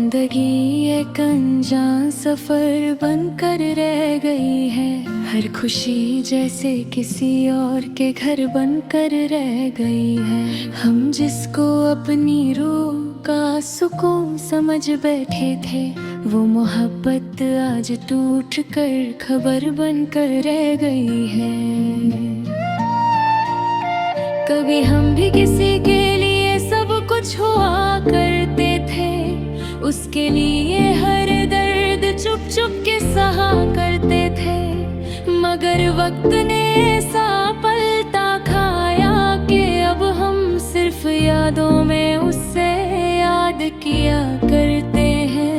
जिंदगी एक अनजान सफर बनकर रह गई है। हर खुशी जैसे किसी और के घर बनकर रह गई है। हम जिसको अपनी रूह का सुकून समझ बैठे थे, वो मोहब्बत आज टूट कर खबर बनकर रह गई है। कभी हम भी किसी के लिए सब कुछ हुआ करते थे, उसके लिए हर दर्द चुप चुप के सहा करते थे। मगर वक्त ने ऐसा पलटा खाया कि अब हम सिर्फ यादों में उससे याद किया करते हैं।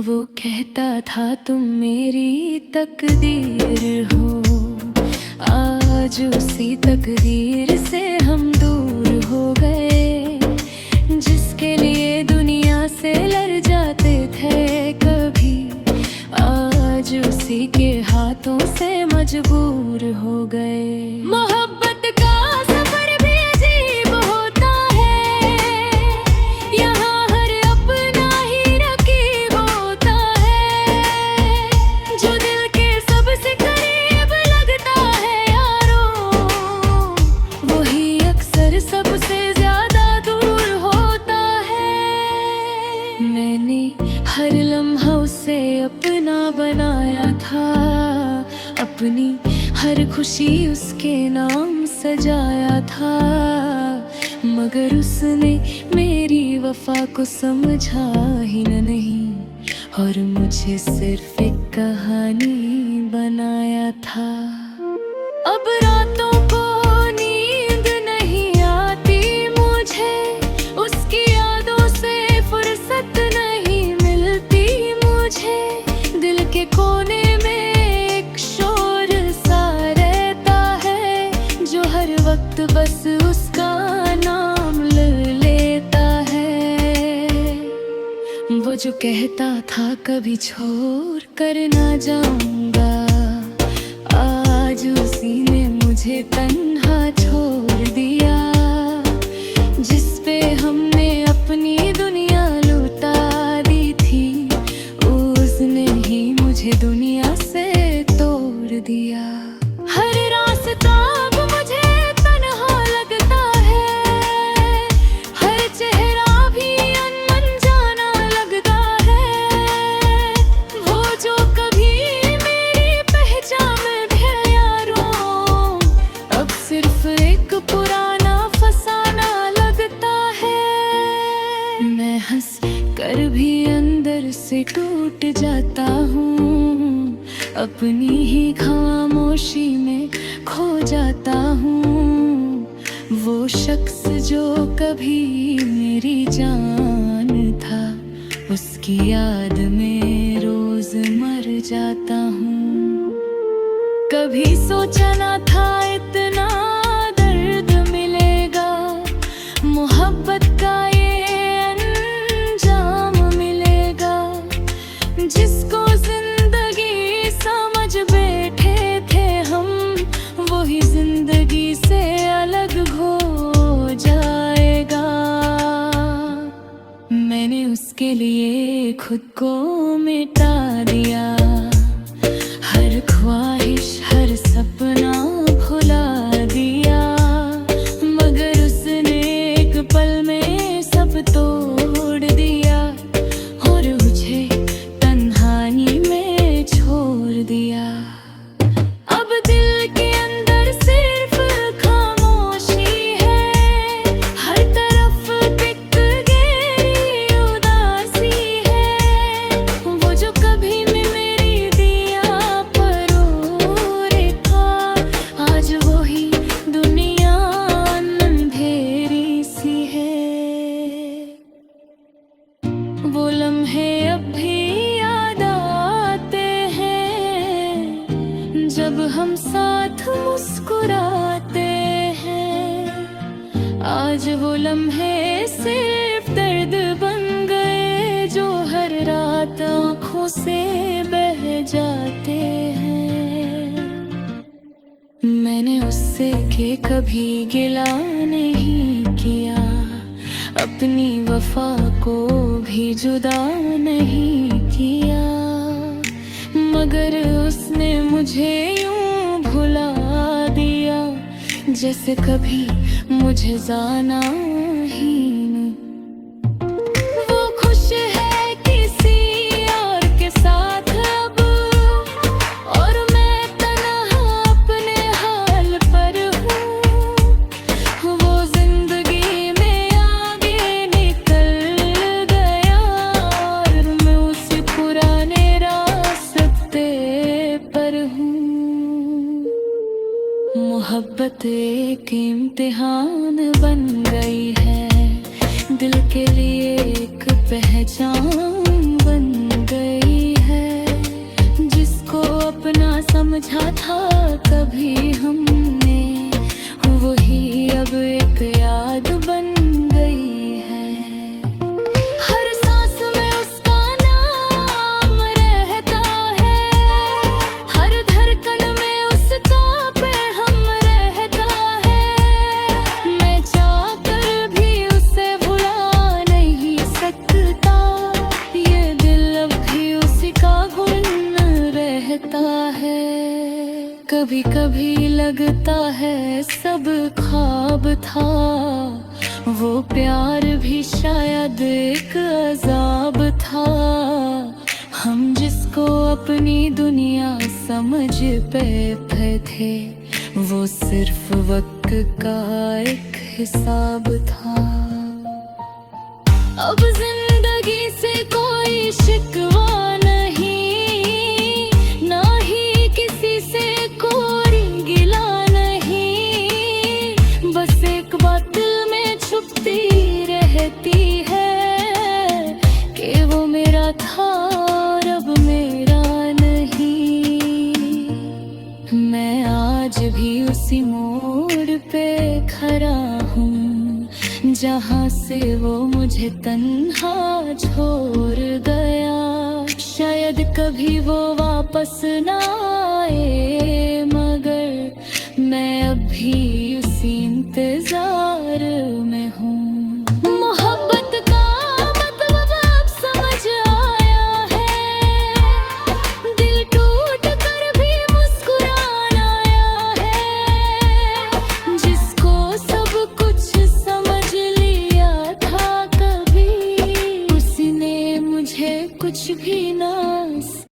वो कहता था तुम मेरी तकदीर हो, आज उसी तकदीर से हम दूर हो गए। जिसके लिए दुनिया से लड़ जाते थे कभी, आज उसी के हाथों से मजबूर हो गए। मोहब्बत का सफर भी अजीब होता है, यहाँ हर अपना ही रकीब होता है। जो दिल के सबसे करीब लगता है यारों, वही अक्सर सबसे ज्यादा दूर होता है। मैंने हर लम्हा उसे अपना बनाया था, अपनी हर खुशी उसके नाम सजाया था। मगर उसने मेरी वफा को समझा ही नहीं, और मुझे सिर्फ एक कहानी बनाया था। अब रातों को नींद नहीं आती मुझे, उसकी यादों से फुर्सत नहीं मिलती मुझे। दिल के कोने में एक शोर सा रहता है, जो हर वक्त बस उसका नाम लेता है। वो जो कहता था कभी छोड़ कर ना जाऊंगा, आज उसी ने मुझे तन्हा छोड़ दिया। जिस पे हमने अपनी दुनिया लुटा दी थी, उसने ही मुझे दुनिया से तोड़ दिया। हर रास्ता अब मुझे तन्हा लगता है, हर चेहरा भी अनजाना लगता है। वो जो कभी मेरी पहचान थे यारों, अब सिर्फ एक पुराना फसाना लगता है। मैं हंस कर भी अंदर से टूट जाता हूँ, अपनी ही खामोशी में खो जाता हूँ। वो शख्स जो कभी मेरी जान था, उसकी याद में रोज मर जाता हूँ। कभी सोचा ना था इतना दर्द मिलेगा, मोहब्बत का ये अंजाम मिलेगा। जिसको जिंदगी समझ बैठे थे हम, वही जिंदगी से अलग हो जाएगा। मैंने उसके लिए खुद को मिटा दिया, हर ख्वाहिश हर सपना भुला दिया। मगर उसने एक पल में सब तोड़ दिया, और मुझे तन्हाई में छोड़ दिया। अब दिल के अंदर सिर्फ खामोशी है, हर तरफ एक गहरी उदासी है। वो जो कभी मेरी दिया परोरे था, आज वही दुनिया अंधेरी सी है। वो लम्हे अब भी याद आते हैं, जब हम साथ मुस्कुराते हैं। आज वो लम्हे सिर्फ दर्द बन गए, जो हर रात आँखों से बह जाते हैं। मैंने उससे के कभी गिला नहीं किया, अपनी वफा को भी जुदा नहीं किया, मगर उसने मुझे यूं भुला दिया जैसे कभी मुझे जाना ही नहीं। वो खुश है किसी और के साथ अब, और मैं तन्हा अपने हाल पर हूँ। वो जिंदगी में आगे निकल गया और मैं उसी पुराने रास्ते पर हूँ। मोहब्बत एक इम्तिहान बन गई है, दिल के लिए एक पहचान बन गई है। जिसको अपना समझा था कभी हमने, वही अब एक याद बन गई है। हर सांस में उसका नाम रहता है, हर धड़कन में उसका पैगाम रहता है। मैं चाहकर भी उसे भुला नहीं सकता, ये दिल अब भी उसी का गुण रहता है। कभी कभी लगता है सब ख्वाब था, वो प्यार भी शायद एक अजाब था। हम जिसको अपनी दुनिया समझ पे थे, वो सिर्फ वक्त का एक हिसाब था। अब जिंदगी से कोई शिकवा नहीं, ना ही किसी से कोई गिला नहीं। बस एक बात दिल में छुपती रहती है कि वो मेरा था और अब मेरा नहीं। मैं आज भी उसी मोड़ पे खड़ा हूँ जहाँ से वो मुझे तन्हा छोड़ गया। शायद कभी वो वापस ना आए, मगर मैं अब भी उसी इंतजार में हूँ।